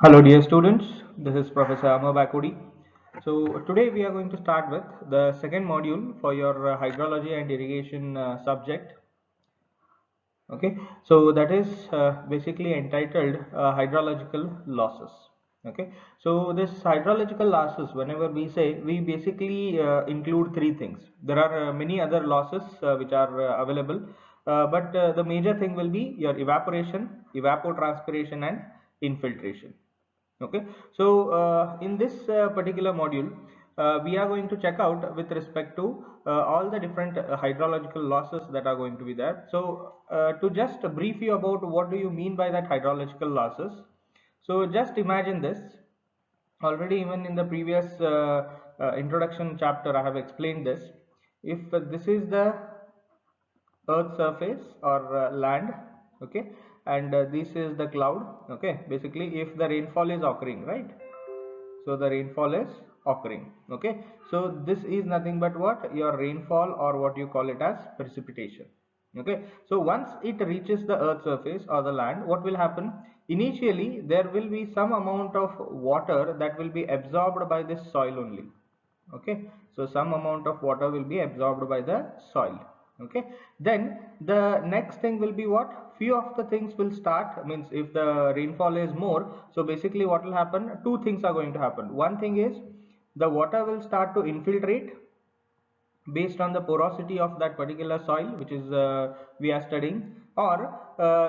Hello dear students, this is Professor Amar Bakudi. So today we are going to start with the second module for your hydrology and irrigation subject. Okay, so that is basically entitled hydrological losses. Okay, so this hydrological losses, whenever we say, we basically include three things. There are many other losses which are available, but the major thing will be your evaporation, evapotranspiration and infiltration. Okay, so in this particular module we are going to check out with respect to all the different hydrological losses that are going to be there. So to just brief you about what do you mean by that hydrological losses, so just imagine this. Already even in the previous introduction chapter I have explained this. If this is the earth surface or land, okay, and this is the cloud, okay, basically if the rainfall is occurring, right, so the rainfall is occurring, okay, so this is nothing but what your rainfall or what you call it as precipitation. Okay, so once it reaches the earth surface or the land, what will happen? Initially there will be some amount of water that will be absorbed by this soil only. Okay, so some amount of water will be absorbed by the soil. Okay, then the next thing will be what, few of the things will start, means if the rainfall is more, so basically what will happen, two things are going to happen. One thing is the water will start to infiltrate based on the porosity of that particular soil which is we are studying, or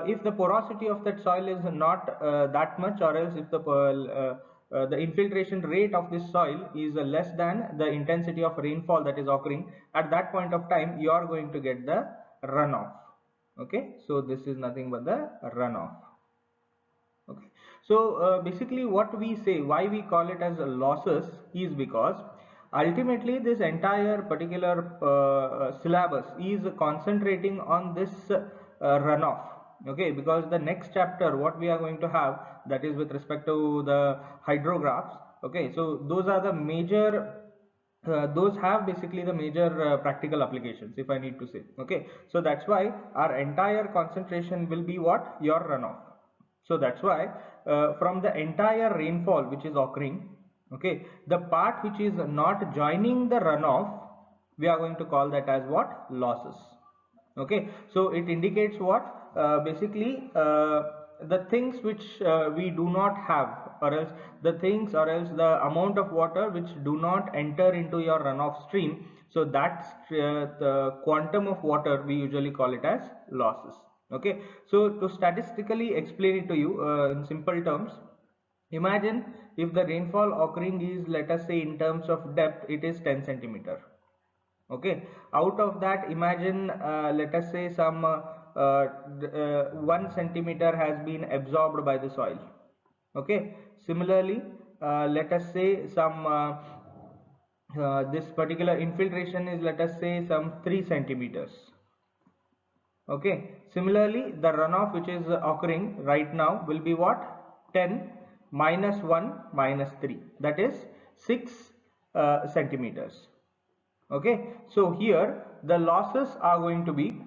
if the porosity of that soil is not that much, or else if the infiltration rate of this soil is less than the intensity of rainfall that is occurring, at that point of time you are going to get the runoff. Okay, so this is nothing but the runoff. Okay, so basically what we say, why we call it as losses, is because ultimately this entire particular syllabus is concentrating on this runoff. Okay, because the next chapter what we are going to have, that is with respect to the hydrographs. Okay, so those are the major those have basically the major practical applications, if I need to say. Okay, so that's why our entire concentration will be what, your runoff. So that's why from the entire rainfall which is occurring, okay, the part which is not joining the runoff, we are going to call that as what, losses. Okay, so it indicates what, basically the things which we do not have, or else the things, or else the amount of water which do not enter into your runoff stream, so that's the quantum of water we usually call it as losses. Okay, so to statistically explain it to you in simple terms, imagine if the rainfall occurring is, let us say, in terms of depth it is 10 centimeter. Okay, out of that, imagine let us say some 1 centimeter has been absorbed by the soil. Okay, similarly let us say some this particular infiltration is, let us say, some 3 centimeters. Okay, similarly the runoff which is occurring right now will be what, 10 minus 1 minus 3, that is 6 centimeters. Okay, so here the losses are going to be,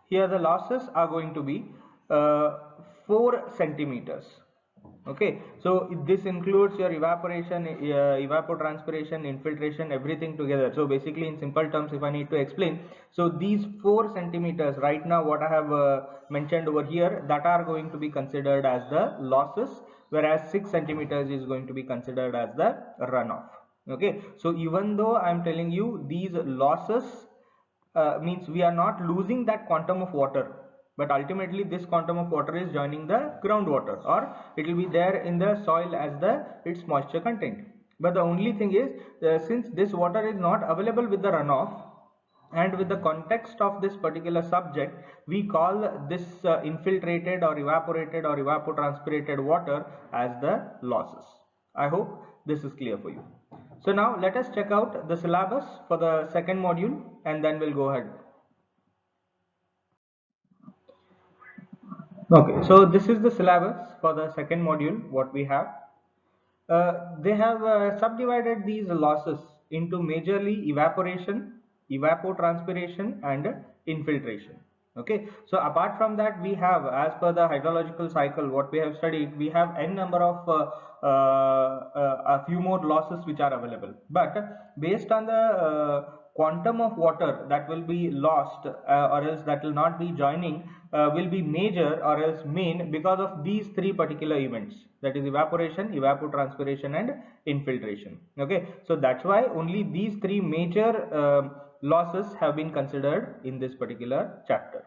here the losses are going to be 4 centimeters. Okay, so this includes your evaporation, evapotranspiration, infiltration, everything together. So basically in simple terms, if I need to explain, so these 4 centimeters right now what I have mentioned over here, that are going to be considered as the losses, whereas 6 centimeters is going to be considered as the runoff. Okay, so even though I am telling you these losses means we are not losing that quantum of water, but ultimately this quantum of water is joining the groundwater, or it will be there in the soil as the its moisture content. But the only thing is, since this water is not available with the runoff, and with the context of this particular subject, we call this infiltrated or evaporated or evapotranspirated water as the losses. I hope this is clear for you. So now let us check out the syllabus for the second module, and then we'll go ahead. Okay, so this is the syllabus for the second module what we have. They have subdivided these losses into majorly evaporation, evapotranspiration and infiltration. Okay, so apart from that, we have, as per the hydrological cycle, what we have studied, we have n number of a few more losses which are available. But based on the quantum of water that will be lost, or else that will not be joining, will be major or else main because of these three particular events, that is evaporation, evapotranspiration, and infiltration. Okay, so that's why only these three major losses have been considered in this particular chapter.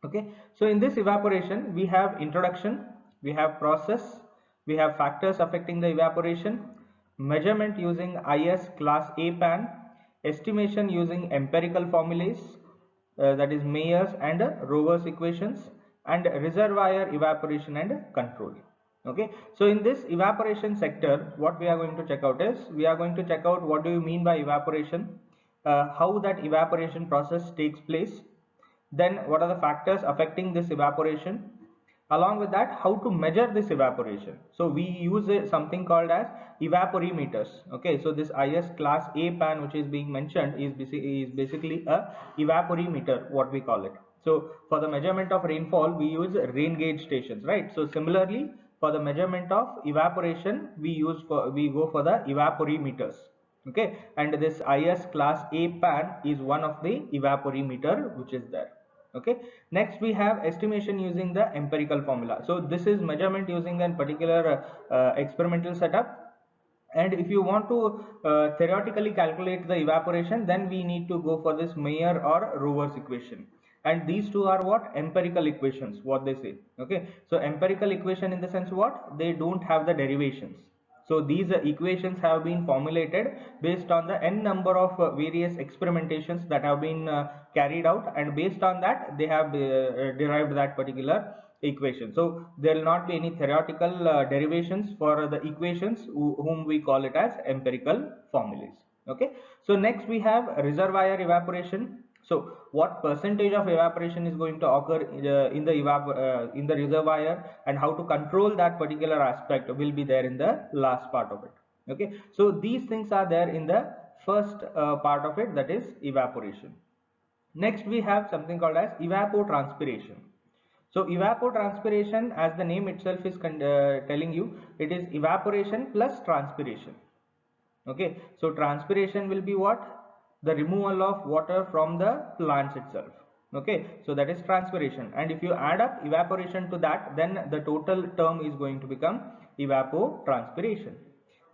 Okay, so in this evaporation we have introduction, we have process, we have factors affecting the evaporation, measurement using IS class A pan, estimation using empirical formulas, that is Mayer's and Rover's equations, and reservoir evaporation and control. Okay, so in this evaporation sector, what we are going to check out is, we are going to check out what do you mean by evaporation, how that evaporation process takes place, then what are the factors affecting this evaporation, along with that how to measure this evaporation. So we use something called as evaporimeters. Okay, so this IS class A pan which is being mentioned is basically a evaporimeter, what we call it. So for the measurement of rainfall we use rain gauge stations, right? So similarly for the measurement of evaporation we go for the evaporimeters. Okay, and this IS class A pan is one of the evaporimeter which is there. Okay, next we have estimation using the empirical formula. So this is measurement using a particular experimental setup, and if you want to theoretically calculate the evaporation, then we need to go for this Mayer or Rover's equation, and these two are what, empirical equations, what they say. Okay, so empirical equation in the sense what, they don't have the derivations. So these equations have been formulated based on the n number of various experimentations that have been carried out, and based on that they have derived that particular equation. So there will not be any theoretical derivations for the equations whom we call it as empirical formulas. Okay, so next we have reservoir evaporation. So what percentage of evaporation is going to occur in the reservoir, and how to control that particular aspect will be there in the last part of it. Okay, so these things are there in the first part of it, that is evaporation. Next we have something called as evapotranspiration. So evapotranspiration, as the name itself is telling you, it is evaporation plus transpiration. Okay, so transpiration will be what, the removal of water from the plants itself. Okay, so that is transpiration, and if you add up evaporation to that, then the total term is going to become evapotranspiration.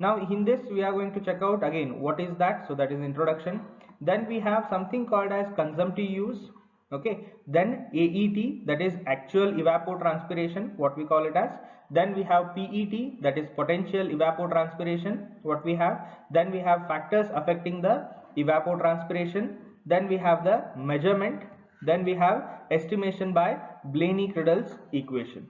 Now in this we are going to check out again what is that. So that is introduction. Then we have something called as consumptive use. Okay, then AET, that is actual evapotranspiration, what we call it as. Then we have PET, that is potential evapotranspiration, what we have. Then we have factors affecting the evapotranspiration. Then we have the measurement. Then we have estimation by Blaney-Criddle's equation.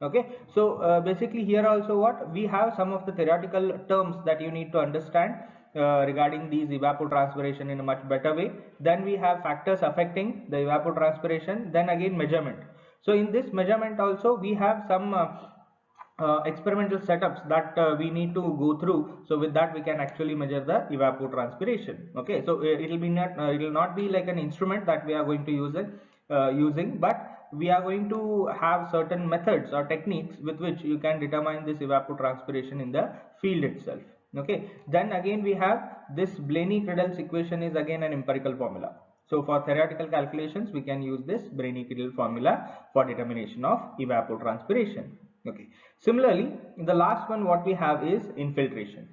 Okay, so basically here also what we have, some of the theoretical terms that you need to understand regarding these evapotranspiration in a much better way. Then we have factors affecting the evapotranspiration, then again measurement. So in this measurement also we have some experimental setups that we need to go through. So with that we can actually measure the evapotranspiration. Okay, so it will not be like an instrument that we are going to use it using, but we are going to have certain methods or techniques with which you can determine this evapotranspiration in the field itself. Okay, then again we have this Blaney-Criddle's equation is again an empirical formula. So for theoretical calculations we can use this Blaney-Criddle formula for determination of evapotranspiration. Okay, similarly the last one what we have is infiltration.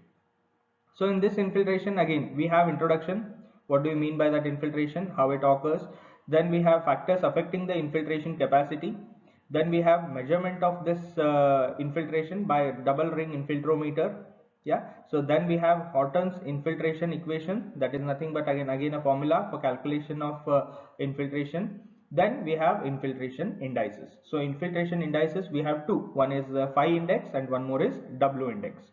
So in this infiltration again we have introduction, what do you mean by that infiltration, how it occurs. Then we have factors affecting the infiltration capacity. Then we have measurement of this infiltration by double ring infiltrometer. Yeah, so then we have Horton's infiltration equation, that is nothing but again a formula for calculation of infiltration. Then we have infiltration indices. So infiltration indices we have two, one is phi index and one more is W index.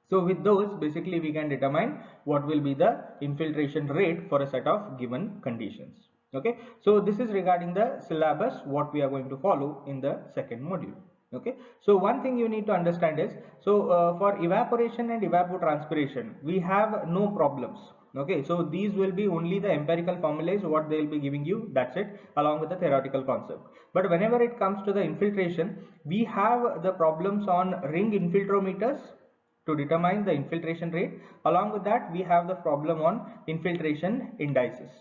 So with those basically we can determine what will be the infiltration rate for a set of given conditions. Okay, so this is regarding the syllabus what we are going to follow in the second module. Okay, so one thing you need to understand is, so for evaporation and evapotranspiration we have no problems. Okay, so these will be only the empirical formulas what they will be giving you, that's it, along with the theoretical concept. But whenever it comes to the infiltration, we have the problems on ring infiltrometers to determine the infiltration rate. Along with that, we have the problem on infiltration indices.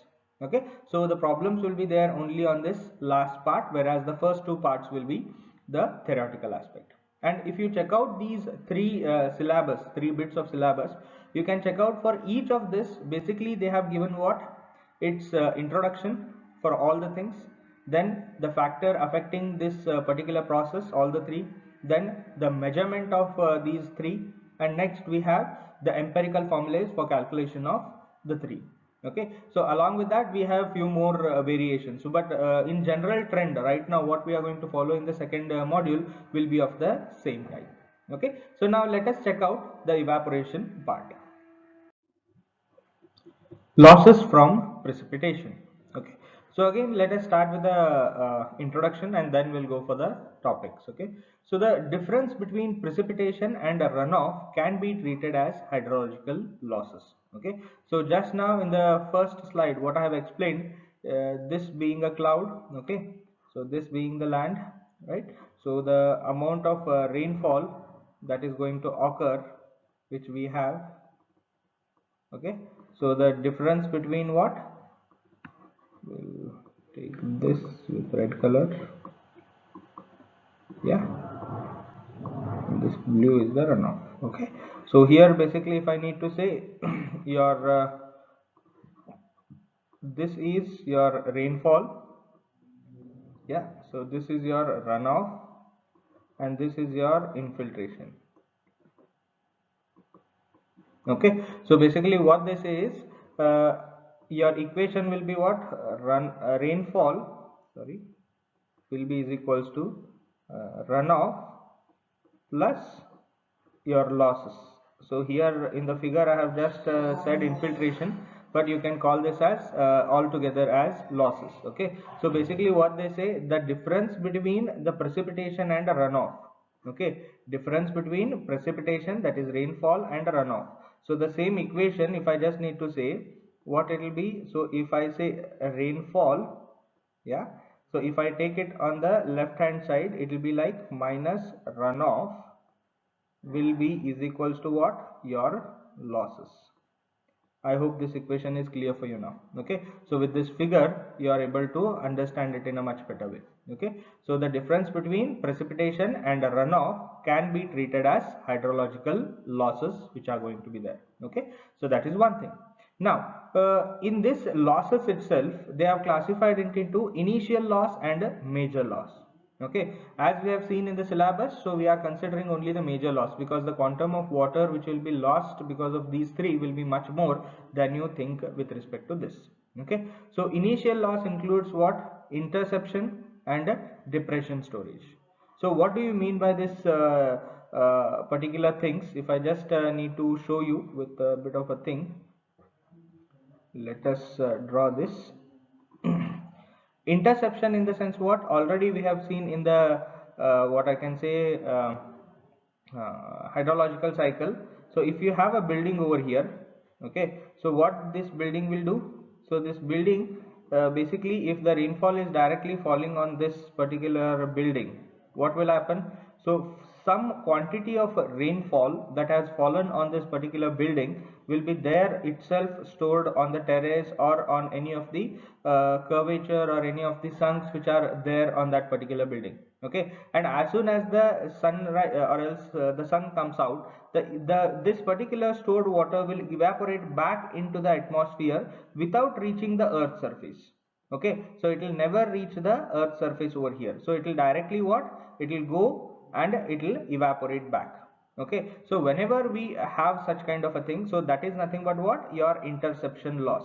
Okay, so the problems will be there only on this last part, whereas the first two parts will be the theoretical aspect. And if you check out these three bits of syllabus, you can check out for each of this. Basically they have given what, its introduction for all the things, then the factor affecting this particular process, all the three, then the measurement of these three, and next we have the empirical formulas for calculation of the three. Okay, so along with that we have few more variations. So but in general trend right now what we are going to follow in the second module will be of the same type. Okay, so now let us check out the evaporation part. Losses from precipitation. Okay, so again let us start with the introduction and then we'll go for the topics. Okay, so the difference between precipitation and a runoff can be treated as hydrological losses. Okay, so just now in the first slide what I have explained, this being a cloud, okay, so this being the land, right, so the amount of rainfall that is going to occur, which we have. Okay, so the difference between what, we'll take this with red color, yeah, and this blue is the runoff. Okay, so here basically if I need to say your this is your rainfall, yeah, so this is your runoff and this is your infiltration. Okay, so basically what they say is your equation will be what, rainfall, sorry, will be is equals to runoff plus your losses. So here in the figure I have just said infiltration, but you can call this as altogether as losses. Okay, so basically what they say, the difference between the precipitation and a runoff. Okay, difference between precipitation, that is rainfall, and a runoff. So the same equation if I just need to say what it will be, so if I say rainfall, yeah, so if I take it on the left hand side, it will be like minus runoff will be is equals to what, your losses. I hope this equation is clear for you now. Okay, so with this figure you are able to understand it in a much better way. Okay, so the difference between precipitation and a runoff can be treated as hydrological losses which are going to be there. Okay, so that is one thing. Now in this losses itself they have classified it into initial loss and major loss. Okay, as we have seen in the syllabus, so we are considering only the major loss because the quantum of water which will be lost because of these three will be much more than you think with respect to this. Okay, so initial loss includes what, interception and depression storage. So what do you mean by this particular things? If I just need to show you with a bit of a thing, let us draw this. Interception in the sense what, already we have seen in the what I can say hydrological cycle. So if you have a building over here, okay, so what this building will do, so this building basically if the rainfall is directly falling on this particular building, what will happen, so some quantity of rainfall that has fallen on this particular building will be there itself stored on the terrace or on any of the curvature or any of the sunks which are there on that particular building. Okay, and as soon as the sun or else the sun comes out, this particular stored water will evaporate back into the atmosphere without reaching the earth surface. Okay, so it will never reach the earth surface over here, so it will directly what, it will go and it will evaporate back. Okay, so whenever we have such kind of a thing, so that is nothing but what, your interception loss.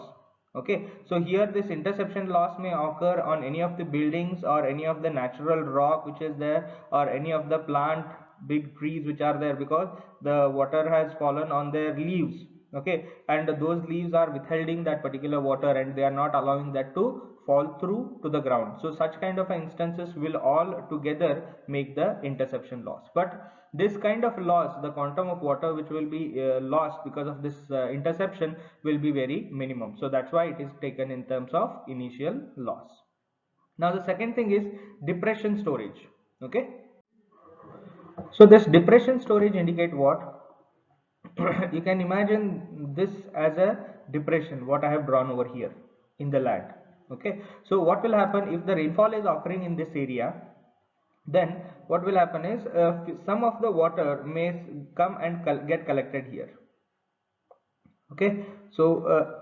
Okay, so here this interception loss may occur on any of the buildings or any of the natural rock which is there or any of the plant big trees which are there because the water has fallen on their leaves. Okay, and those leaves are withholding that particular water and they are not allowing that to fall through to the ground. So such kind of instances will all together make the interception loss. But this kind of loss, the quantum of water which will be lost because of this interception will be very minimum. So that's why it is taken in terms of initial loss. Now the second thing is depression storage. Okay, so this depression storage indicate what? You can imagine this as a depression, what I have drawn over here in the land. Okay, so what will happen if the rainfall is occurring in this area? Then what will happen is some of the water may come and get collected here. Okay, so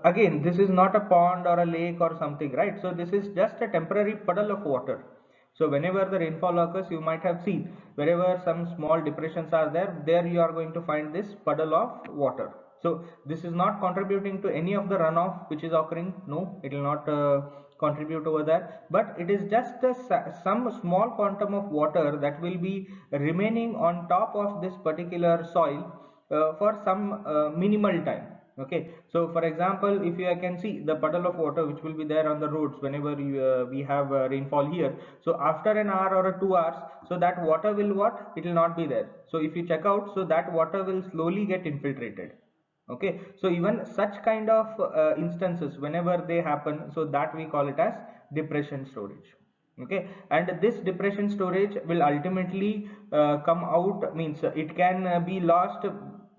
again, this is not a pond or a lake or something, right? So this is just a temporary puddle of water. So whenever the rainfall occurs, you might have seen wherever some small depressions are there you are going to find this puddle of water. So this is not contributing to any of the runoff which is occurring. No, it will not contribute over there, but it is just some small quantum of water that will be remaining on top of this particular soil for some minimal time. Okay, so for example, if you can see the puddle of water which will be there on the roads whenever we have rainfall here, so after an hour or 2 hours, so that water will what, it will not be there. So if you check out, so that water will slowly get infiltrated. Okay, so even such kind of instances whenever they happen, so that we call it as depression storage. Okay, and this depression storage will ultimately come out, means it can be lost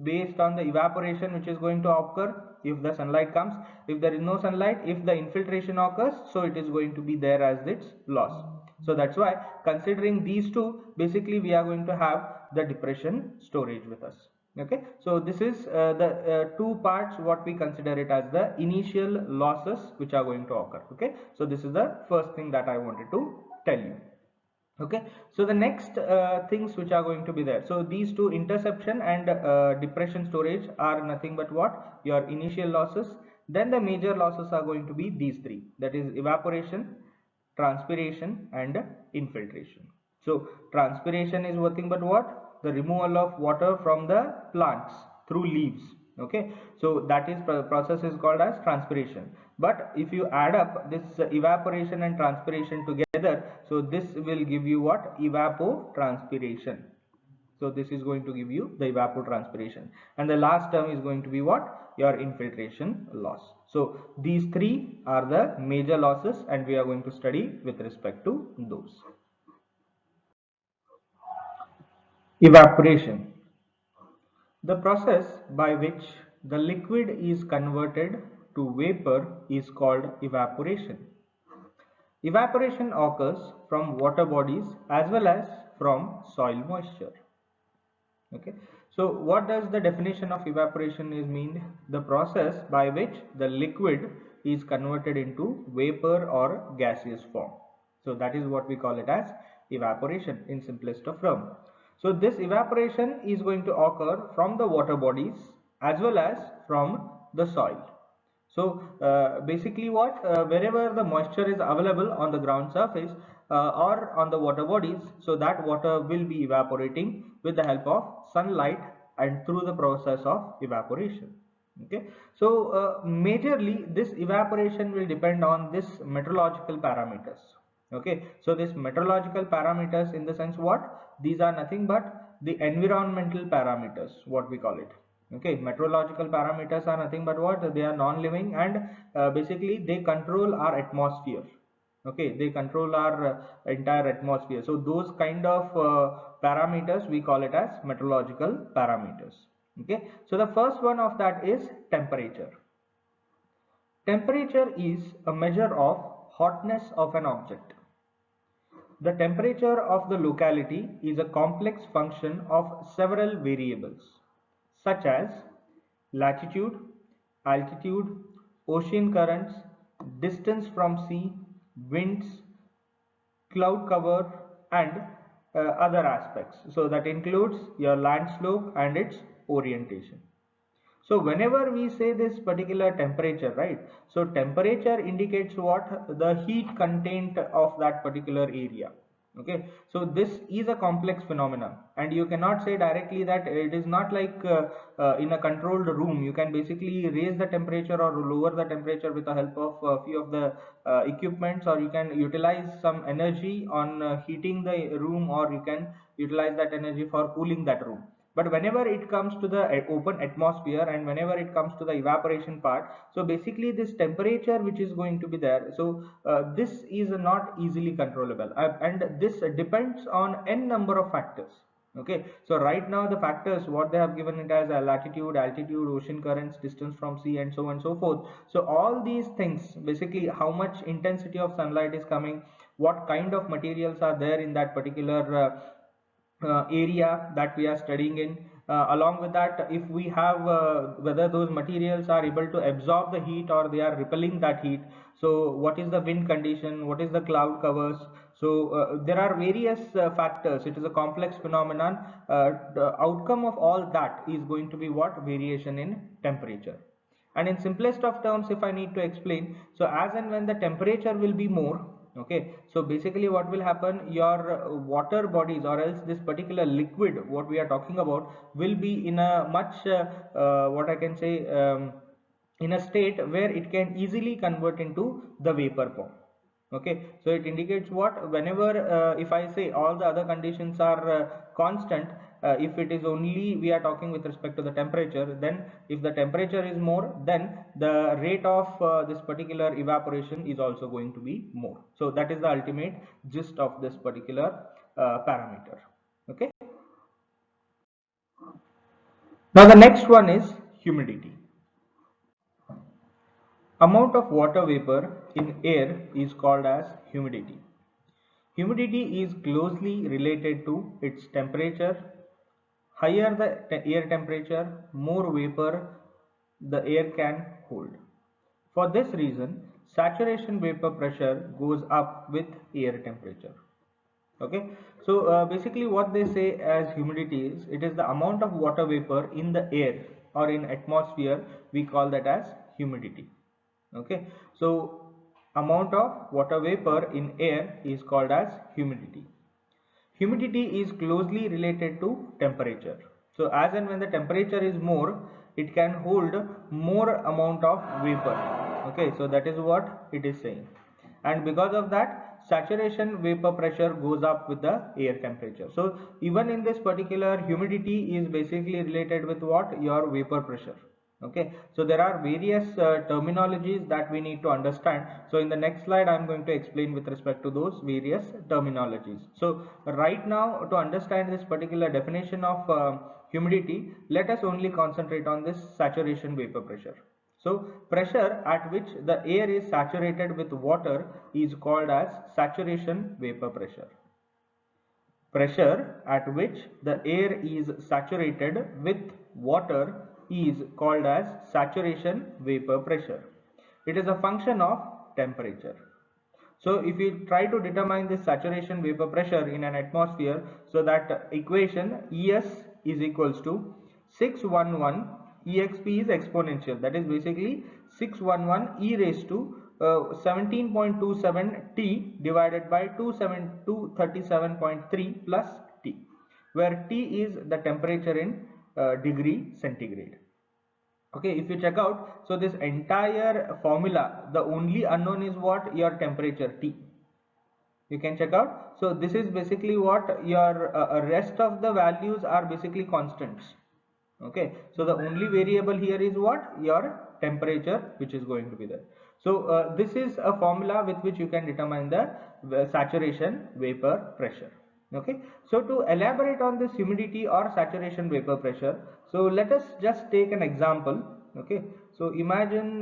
based on the evaporation which is going to occur if the sunlight comes. If there is no sunlight, if the infiltration occurs, so it is going to be there as its loss. So that's why, considering these two, basically we are going to have the depression storage with us. Okay, so this is the two parts what we consider it as the initial losses which are going to occur. Okay, so this is the first thing that I wanted to tell you. Okay, so the next things which are going to be there, so these two, interception and depression storage, are nothing but what, your initial losses. Then the major losses are going to be these three, that is evaporation, transpiration and infiltration. So transpiration is nothing but what, the removal of water from the plants through leaves. Okay, so that is process is called as transpiration. But if you add up this evaporation and transpiration together, so this will give you what, evapotranspiration. So this is going to give you the evapotranspiration, and the last term is going to be what, your infiltration loss. So these three are the major losses, and we are going to study with respect to those. Evaporation, the process by which the liquid is converted to vapor is called evaporation. Evaporation occurs from water bodies as well as from soil moisture. Okay, so what does the definition of evaporation is mean? The process by which the liquid is converted into vapor or gaseous form. So that is what we call it as evaporation in simplest of term. So this evaporation is going to occur from the water bodies as well as from the soil. So basically what, wherever the moisture is available on the ground surface or on the water bodies, so that water will be evaporating with the help of sunlight and through the process of evaporation. Okay, so majorly this evaporation will depend on this meteorological parameters. Okay, so this meteorological parameters, in the sense what, these are nothing but the environmental parameters, what we call it. Okay, meteorological parameters are nothing but what, they are non-living, and basically they control our atmosphere. Okay, they control our entire atmosphere. So those kind of parameters we call it as meteorological parameters. Okay, so the first one of that is temperature. Temperature is a measure of hotness of an object. The temperature of the locality is a complex function of several variables such as latitude, altitude, ocean currents, distance from sea, winds, cloud cover and other aspects. So that includes your land slope and its orientation. So whenever we say this particular temperature, right? So temperature indicates what, the heat content of that particular area. Okay, so this is a complex phenomenon, and you cannot say directly that it is not like in a controlled room you can basically raise the temperature or lower the temperature with the help of a few of the equipments, or you can utilize some energy on heating the room, or you can utilize that energy for cooling that room. But whenever it comes to the open atmosphere, and whenever it comes to the evaporation part, so basically this temperature which is going to be there, so this is not easily controllable, and this depends on n number of factors. Okay, so right now the factors what they have given it as latitude, altitude, ocean currents, distance from sea, and so on and so forth. So all these things, basically how much intensity of sunlight is coming, what kind of materials are there in that particular area that we are studying in. Along with that, if we have whether those materials are able to absorb the heat or they are repelling that heat. So what is the wind condition, what is the cloud covers. So there are various factors. It is a complex phenomenon. The outcome of all that is going to be what? Variation in temperature. And in simplest of terms, if I need to explain, so as and when the temperature will be more, okay, so basically what will happen, your water bodies, or else this particular liquid what we are talking about, will be in a much what I can say, in a state where it can easily convert into the vapor form. Okay, so it indicates what, whenever if I say all the other conditions are constant, if it is only we are talking with respect to the temperature, then if the temperature is more, then the rate of this particular evaporation is also going to be more. So that is the ultimate gist of this particular parameter. Okay, now the next one is humidity. Amount of water vapor in air is called as humidity. Humidity is closely related to its temperature. Higher the air temperature, more vapor the air can hold. For this reason, saturation vapor pressure goes up with air temperature. Okay, so basically what they say as humidity is, it is the amount of water vapor in the air or in atmosphere, we call that as humidity. Okay, so amount of water vapor in air is called as humidity. Humidity is closely related to temperature. So as and when the temperature is more, it can hold more amount of vapor. Okay, so that is what it is saying. And because of that, saturation vapor pressure goes up with the air temperature. So even in this particular, humidity is basically related with what? Your vapor pressure. Okay, so there are various terminologies that we need to understand. So in the next slide I'm going to explain with respect to those various terminologies. So right now, to understand this particular definition of humidity, let us only concentrate on this saturation vapor pressure. So pressure at which the air is saturated with water is called as saturation vapor pressure. Pressure at which the air is saturated with water is called as saturation vapor pressure. It is a function of temperature. So if you try to determine this saturation vapor pressure in an atmosphere, so that equation ES is equals to 611, EXP is exponential, that is basically 611 e raised to 17.27 T divided by 237.3 plus T, where T is the temperature in degree centigrade. Okay, if you check out, so this entire formula, the only unknown is what? Your temperature T. You can check out. So this is basically what your rest of the values are basically constants. Okay, so the only variable here is what? Your temperature, which is going to be there. So this is a formula with which you can determine the saturation vapor pressure. Okay, so to elaborate on this humidity or saturation vapor pressure, so let us just take an example. Okay, so imagine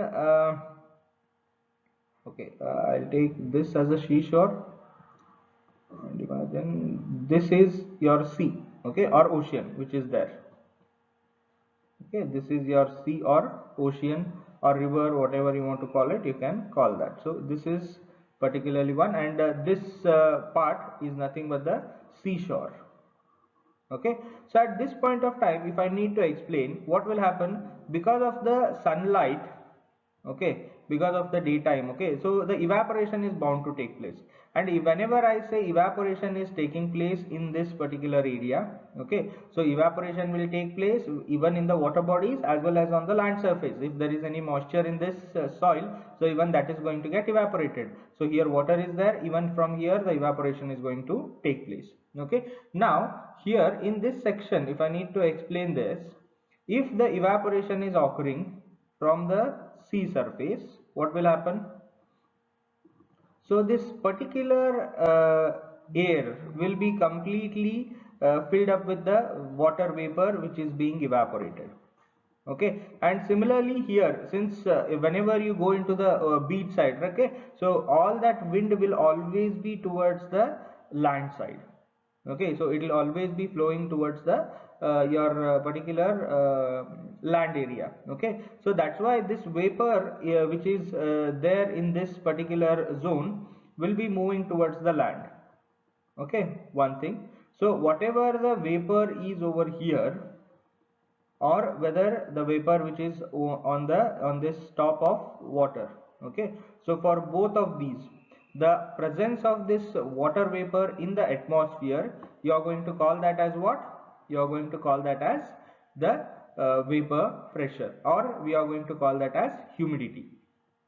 okay, I'll take this as a seashore, and imagine this is your sea, okay, or ocean, which is there. Okay, this is your sea or ocean or river, whatever you want to call it, you can call that. So this is particularly one, and this part is nothing but the seashore. Okay, so at this point of time, if I need to explain what will happen, because of the sunlight, okay, because of the daytime, okay, so the evaporation is bound to take place, and whenever I say evaporation is taking place in this particular area, okay, so evaporation will take place even in the water bodies as well as on the land surface. If there is any moisture in this soil, so even that is going to get evaporated. So here water is there, even from here the evaporation is going to take place. Okay, now here in this section, if I need to explain this, if the evaporation is occurring from the sea surface, what will happen? So this particular air will be completely filled up with the water vapor which is being evaporated. Okay, and similarly here, since whenever you go into the beach side, okay, so all that wind will always be towards the land side. Okay, so it will always be flowing towards the your particular land area. Okay, so that's why this vapor which is there in this particular zone will be moving towards the land. Okay, one thing. So whatever the vapor is over here, or whether the vapor which is on this top of water, okay, so for both of these, the presence of this water vapor in the atmosphere, you are going to call that as what? You are going to call that as the vapor pressure, or we are going to call that as humidity.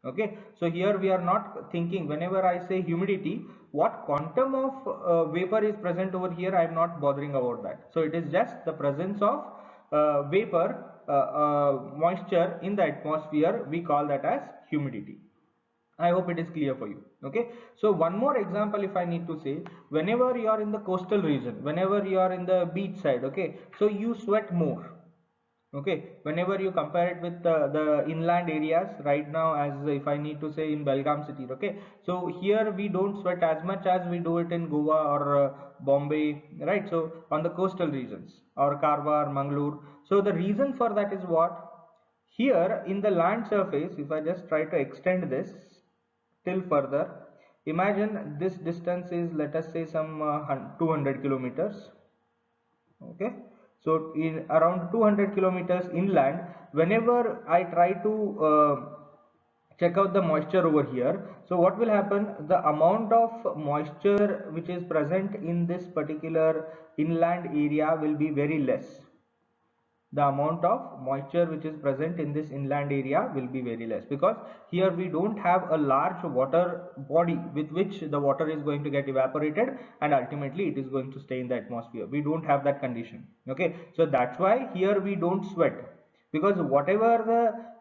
Okay, so here we are not thinking, whenever I say humidity, what quantum of vapor is present over here, I am not bothering about that. So it is just the presence of vapor, moisture in the atmosphere, we call that as humidity. I hope it is clear for you. Okay, so one more example if I need to say, whenever you are in the coastal region, whenever you are in the beach side, okay, so you sweat more. Okay, whenever you compare it with the inland areas, right now, as if I need to say in Belgaum city, okay, so here we don't sweat as much as we do it in Goa or Bombay, right? So on the coastal regions, or Karwar, Mangalore. So the reason for that is what? Here in the land surface, if I just try to extend this till further, imagine this distance is, let us say, some 200 kilometers. Okay, so in around 200 kilometers inland, whenever I try to check out the moisture over here, so what will happen? The amount of moisture which is present in this particular inland area will be very less. The amount of moisture which is present in this inland area will be very less, because here we don't have a large water body with which the water is going to get evaporated and ultimately it is going to stay in the atmosphere. We don't have that condition. Okay, so that's why here we don't sweat, because whatever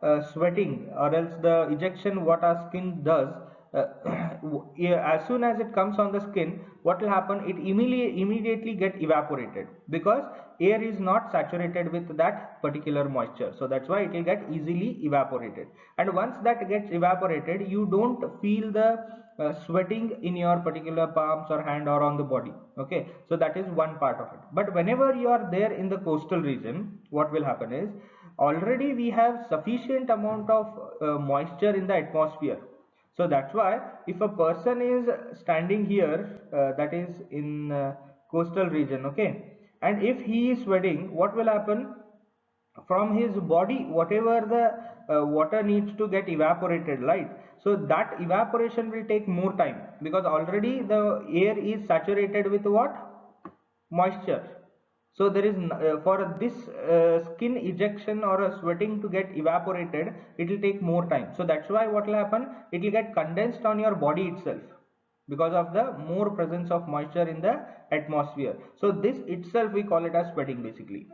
the sweating or else the ejection what our skin does, uh, yeah, as soon as it comes on the skin, what will happen? It immediately get evaporated, because air is not saturated with that particular moisture. So that's why it will get easily evaporated, and once that gets evaporated, you don't feel the sweating in your particular palms or hand or on the body. Okay, so that is one part of it. But whenever you are there in the coastal region, what will happen is, already we have sufficient amount of moisture in the atmosphere. So that's why if a person is standing here, that is in coastal region, okay, and if he is sweating, what will happen? From his body, whatever the water needs to get evaporated, right? So that evaporation will take more time, because already the air is saturated with what? Moisture. So there is for this skin ejection or a sweating to get evaporated, it will take more time. So that's why what will happen? It will get condensed on your body itself, because of the more presence of moisture in the atmosphere. So this itself we call it as sweating basically.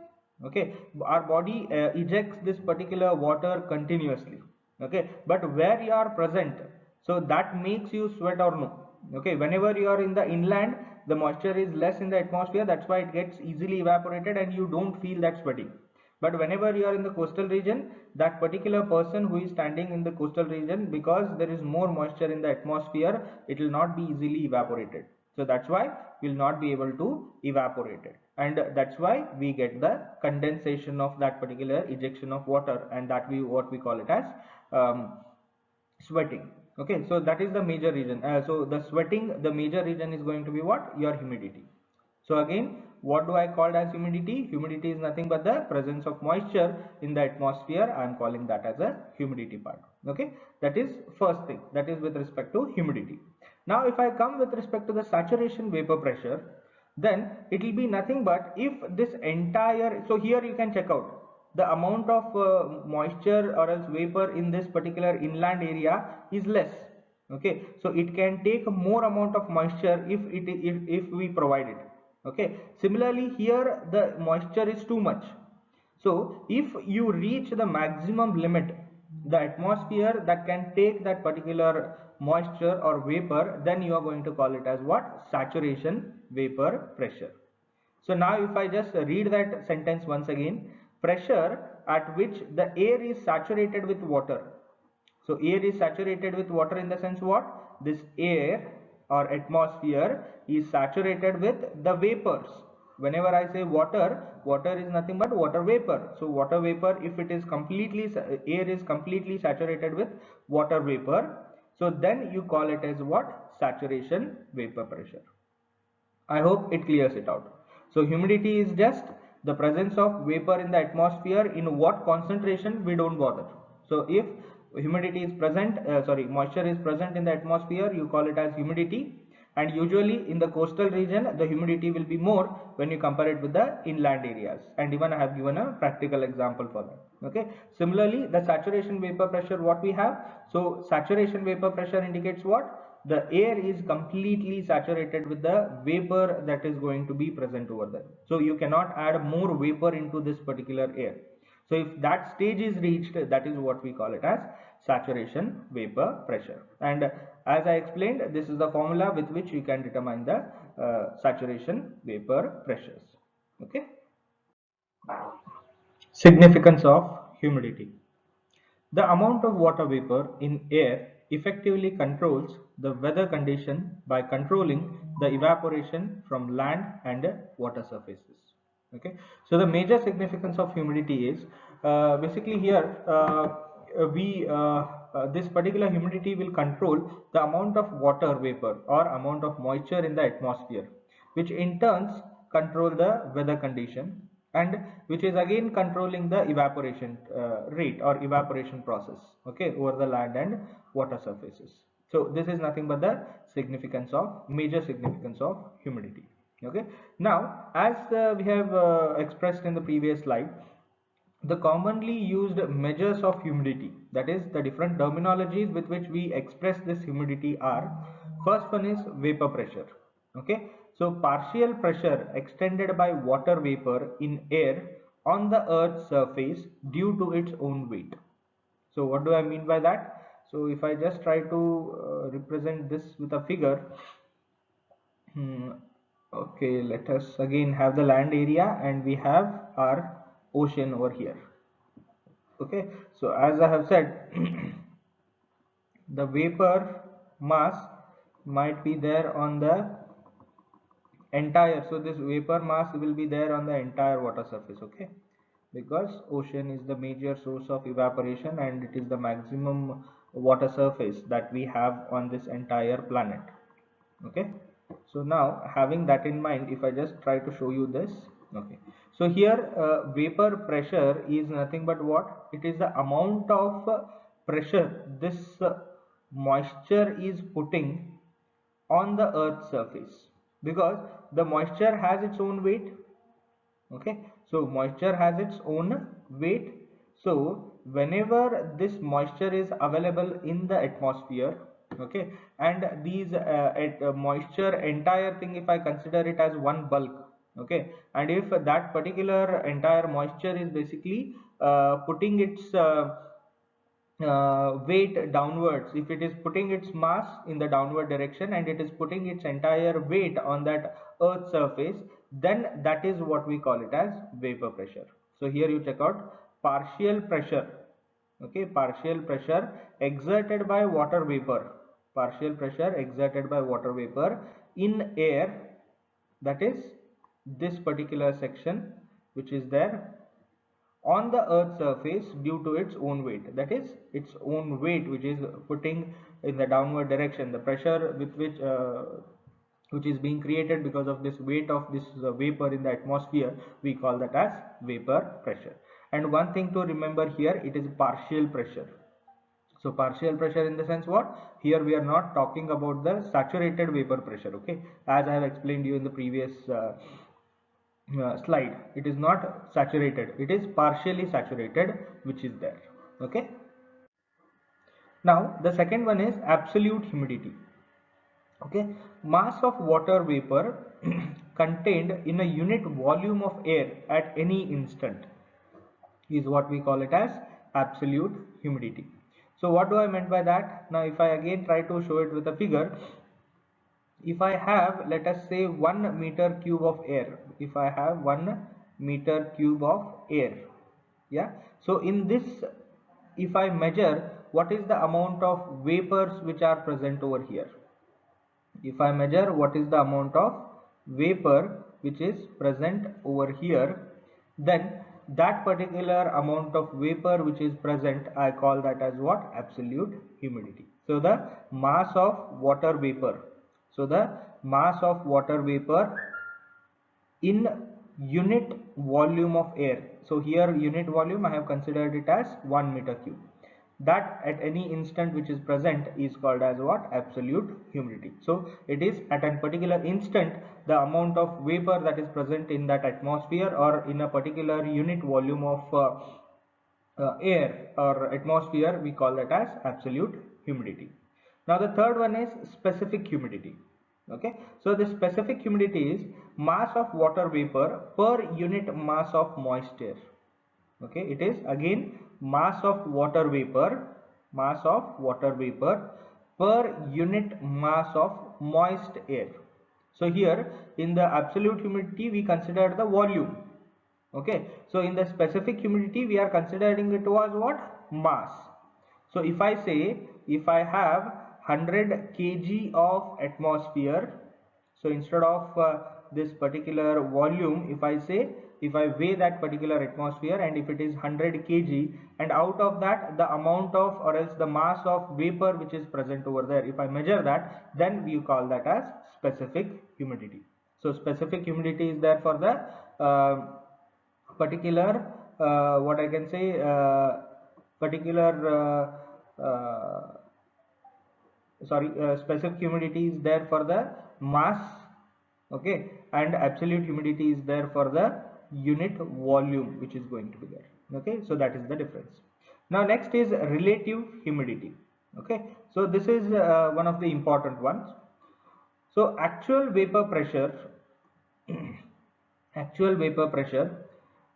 Okay, our body ejects this particular water continuously. Okay, but where you are present, so that makes you sweat or no. Okay, whenever you are in the inland, the moisture is less in the atmosphere, that's why it gets easily evaporated and you don't feel that sweating. But whenever you are in the coastal region, that particular person who is standing in the coastal region, because there is more moisture in the atmosphere, it will not be easily evaporated. So that's why we will not be able to evaporate it, and that's why we get the condensation of that particular ejection of water, and that we what we call it as sweating. Okay, so that is the major reason. So the sweating, the major reason is going to be what? Your humidity. So again, what do I call as humidity? Humidity is nothing but the presence of moisture in the atmosphere. I am calling that as a humidity part. Okay, that is first thing, that is with respect to humidity. Now if I come with respect to the saturation vapor pressure, then it will be nothing but if this entire, so here you can check out the amount of moisture or else vapor in this particular inland area is less. Okay, so it can take more amount of moisture if we provide it. Okay, similarly here the moisture is too much. So if you reach the maximum limit, the atmosphere that can take that particular moisture or vapor, then you are going to call it as what? Saturation vapor pressure. So now if I just read that sentence once again, pressure at which the air is saturated with water. So air is saturated with water in the sense what? This air or atmosphere is saturated with the vapors. Whenever I say water, water is nothing but water vapor. So water vapor, if it is completely, air is completely saturated with water vapor, so then you call it as what? Saturation vapor pressure. I hope it clears it out. So humidity is just the presence of vapor in the atmosphere. In what concentration we don't bother. So if humidity is present, moisture is present in the atmosphere, you call it as humidity. And usually in the coastal region, the humidity will be more when you compare it with the inland areas. And even I have given a practical example for that. Okay. Similarly, the saturation vapor pressure, what we have. So saturation vapor pressure indicates what? The air is completely saturated with the vapor that is going to be present over there. So you cannot add more vapor into this particular air. So if that stage is reached, that is what we call it as saturation vapor pressure. And as I explained, this is the formula with which you can determine the saturation vapor pressures. Okay. Significance of humidity. The amount of water vapor in air effectively controls the weather condition by controlling the evaporation from land and water surfaces. Okay, so the major significance of humidity is basically here we this particular humidity will control the amount of water vapor or amount of moisture in the atmosphere, which in turns control the weather condition, and which is again controlling the evaporation rate or evaporation process, okay, over the land and water surfaces. So this is nothing but the significance of major significance of humidity. Okay, now as we have expressed in the previous slide, the commonly used measures of humidity, that is the different terminologies with which we express this humidity are, first one is vapor pressure. Okay, so partial pressure extended by water vapor in air on the earth's surface due to its own weight. So what do I mean by that? So if I just try to represent this with a figure, okay, let us again have the land area and we have our ocean over here. Okay, so as I have said, the vapor mass might be there on the entire, so this vapor mass will be there on the entire water surface. Okay, because ocean is the major source of evaporation and it is the maximum water surface that we have on this entire planet. Okay, so now having that in mind, if I just try to show you this. Okay, so here vapor pressure is nothing but what? It is the amount of pressure this moisture is putting on the earth's surface, because the moisture has its own weight. Okay, so moisture has its own weight. So whenever this moisture is available in the atmosphere, okay, and these moisture entire thing, if I consider it as one bulk, okay, and if that particular entire moisture is basically putting its weight downwards, if it is putting its mass in the downward direction and it is putting its entire weight on that earth surface, then that is what we call it as vapor pressure. So here you check out partial pressure. Okay, partial pressure exerted by water vapor, partial pressure exerted by water vapor in air, that is this particular section which is there on the earth's surface due to its own weight, that is its own weight which is putting in the downward direction, the pressure with which is being created because of this weight of this vapor in the atmosphere, we call that as vapor pressure. And one thing to remember here, it is partial pressure. So partial pressure in the sense what? Here we are not talking about the saturated vapor pressure, okay, as I have explained you in the previous slide. It is not saturated, it is partially saturated, which is there. Okay, now the second one is absolute humidity. Okay, mass of water vapor contained in a unit volume of air at any instant is what we call it as absolute humidity. So what do I mean by that? Now if I again try to show it with a figure, if I have, let us say, 1 meter cube of air, if I have 1 meter cube of air, yeah, so in this, if I measure what is the amount of vapors which are present over here, if I measure what is the amount of vapor which is present over here, then that particular amount of vapor which is present, I call that as what? Absolute humidity. So the mass of water vapor, so the mass of water vapor in unit volume of air. So here unit volume I have considered it as 1 meter cube. That at any instant which is present is called as what? Absolute humidity. So it is at a particular instant the amount of vapor that is present in that atmosphere or in a particular unit volume of air or atmosphere, we call that as absolute humidity. Now the third one is specific humidity. Okay, so the specific humidity is mass of water vapor per unit mass of moist air. Okay, it is again mass of water vapor, mass of water vapor per unit mass of moist air. So here in the absolute humidity we consider the volume. Okay, so in the specific humidity we are considering it was what? Mass. So if I say, if I have 100 kg of atmosphere, so instead of this particular volume, if I say, if I weigh that particular atmosphere and if it is 100 kg, and out of that the amount of, or else the mass of vapor which is present over there, if I measure that, then we call that as specific humidity. So specific humidity is there for the particular what I can say particular specific humidity is there for the mass, okay, and absolute humidity is there for the unit volume which is going to be there. Okay, so that is the difference. Now next is relative humidity. Okay, so this is one of the important ones. So actual vapor pressure actual vapor pressure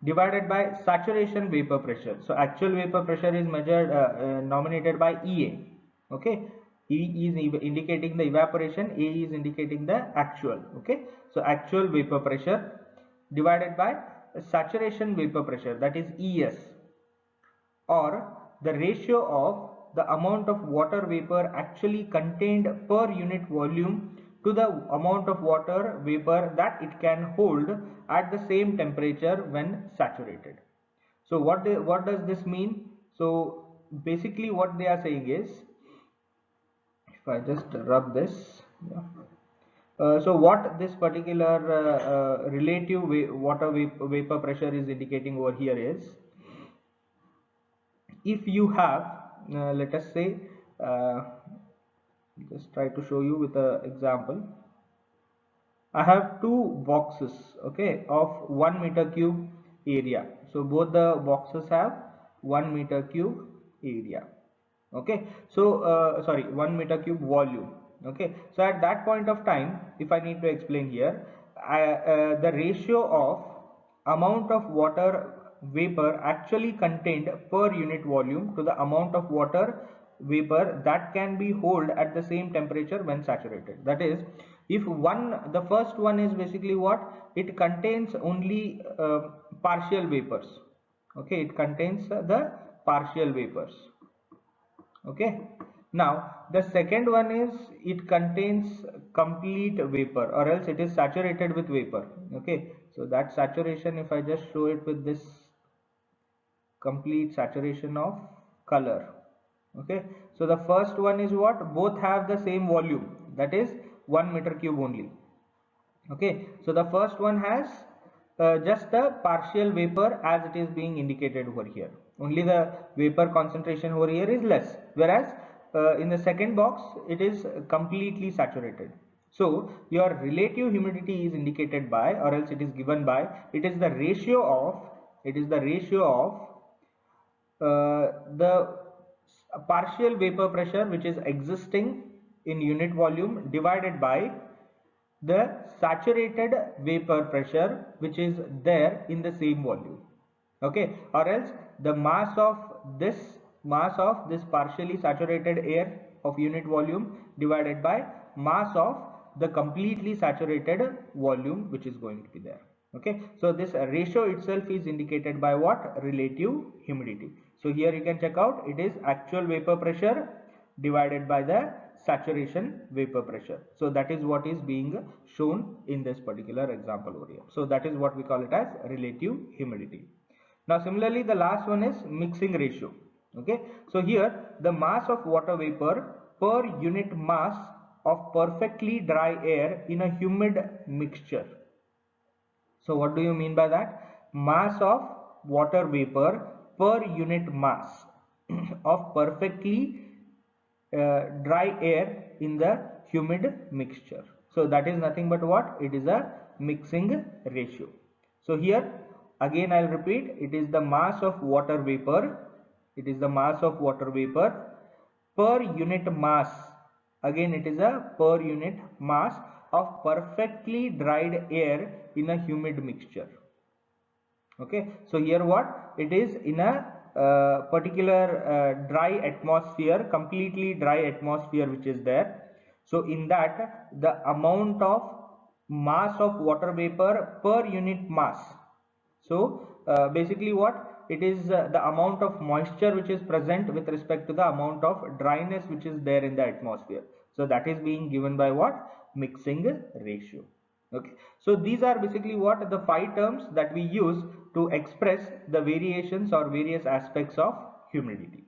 divided by saturation vapor pressure. So actual vapor pressure is measured nominated by EA. Okay, E is indicating the evaporation, A is indicating the actual. Okay, so actual vapor pressure divided by saturation vapor pressure, that is ES, or the ratio of the amount of water vapor actually contained per unit volume to the amount of water vapor that it can hold at the same temperature when saturated. So what does this mean? So basically what they are saying is, if I just rub this, yeah. So what this particular relative water vapor pressure is indicating over here is, if you have let us say, uh, just try to show you with an example. I have two boxes, okay, of 1 meter cube area. So both the boxes have 1 meter cube area. Okay, so sorry, 1 meter cube volume. Okay, so at that point of time, if I need to explain here, the ratio of amount of water vapor actually contained per unit volume to the amount of water vapor that can be held at the same temperature when saturated. That is, if the first one is basically what? It contains only partial vapors. Okay, it contains the partial vapors. Okay, now the second one is, it contains complete vapor, or else it is saturated with vapor. Okay, so that saturation, if I just show it with this complete saturation of color. Okay, so the first one is what? Both have the same volume, that is 1 meter cube only. Okay, so the first one has just the partial vapor as it is being indicated over here. Only the vapor concentration over here is less, whereas in the second box it is completely saturated. So your relative humidity is indicated by, or else it is given by, it is the ratio of the partial vapor pressure which is existing in unit volume divided by the saturated vapor pressure which is there in the same volume. Okay, or else the mass of this partially saturated air of unit volume divided by mass of the completely saturated volume which is going to be there. Okay, so this ratio itself is indicated by what? Relative humidity. So here you can check out, it is actual vapor pressure divided by the saturation vapor pressure. So that is what is being shown in this particular example over here. So that is what we call it as relative humidity. Now similarly the last one is mixing ratio. Okay, so here the mass of water vapor per unit mass of perfectly dry air in a humid mixture. So what do you mean by that? Mass of water vapor per unit mass of perfectly dry air in the humid mixture. So that is nothing but what? It is a mixing ratio. So here again I'll repeat, it is the mass of water vapor. It is the mass of water vapor per unit mass. Again it is a per unit mass of perfectly dried air in a humid mixture. Okay, so here what? It is in a particular dry atmosphere, completely dry atmosphere which is there. So in that the amount of mass of water vapor per unit mass. So basically what? It is the amount of moisture which is present with respect to the amount of dryness which is there in the atmosphere. So that is being given by what? Mixing ratio. Okay, so these are basically what the 5 terms that we use to express the variations or various aspects of humidity.